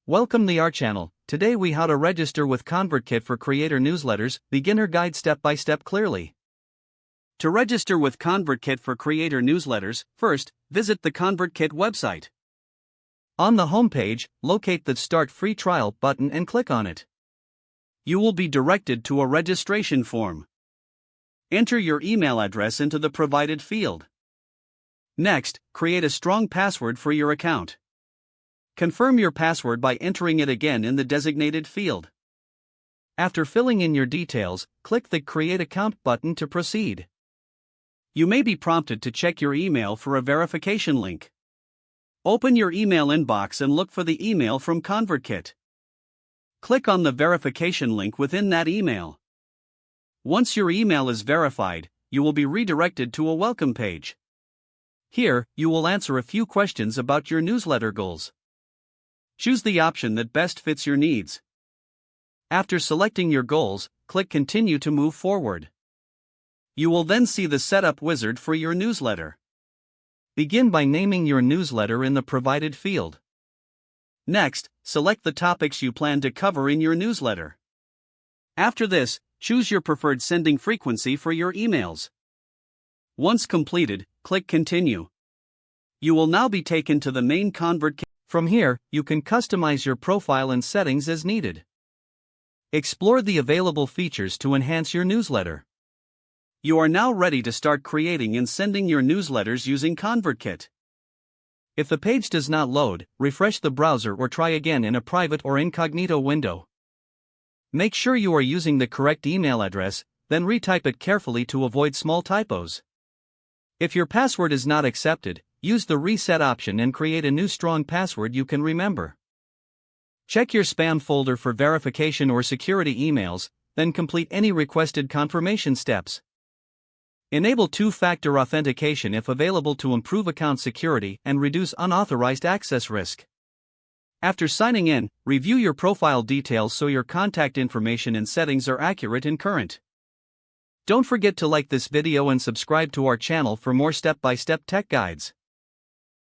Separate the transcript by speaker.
Speaker 1: Welcome to our channel. Today we how to register with ConvertKit for creator newsletters, beginner guide step by step clearly. To register with ConvertKit for creator newsletters, first, visit the ConvertKit website. On the homepage, locate the Start Free Trial button and click on it. You will be directed to a registration form. Enter your email address into the provided field. Next, create a strong password for your account. Confirm your password by entering it again in the designated field. After filling in your details, click the Create Account button to proceed. You may be prompted to check your email for a verification link. Open your email inbox and look for the email from ConvertKit. Click on the verification link within that email. Once your email is verified, you will be redirected to a welcome page. Here, you will answer a few questions about your newsletter goals. Choose the option that best fits your needs. After selecting your goals, click Continue to move forward. You will then see the setup wizard for your newsletter. Begin by naming your newsletter in the provided field. Next, select the topics you plan to cover in your newsletter. After this, choose your preferred sending frequency for your emails. Once completed, click Continue. You will now be taken to the main ConvertKit. From here, you can customize your profile and settings as needed. Explore the available features to enhance your newsletter. You are now ready to start creating and sending your newsletters using ConvertKit. If the page does not load, refresh the browser or try again in a private or incognito window. Make sure you are using the correct email address, then retype it carefully to avoid small typos. If your password is not accepted, use the reset option and create a new strong password you can remember. Check your spam folder for verification or security emails, then complete any requested confirmation steps. Enable two-factor authentication if available to improve account security and reduce unauthorized access risk. After signing in, review your profile details so your contact information and settings are accurate and current. Don't forget to like this video and subscribe to our channel for more step-by-step tech guides.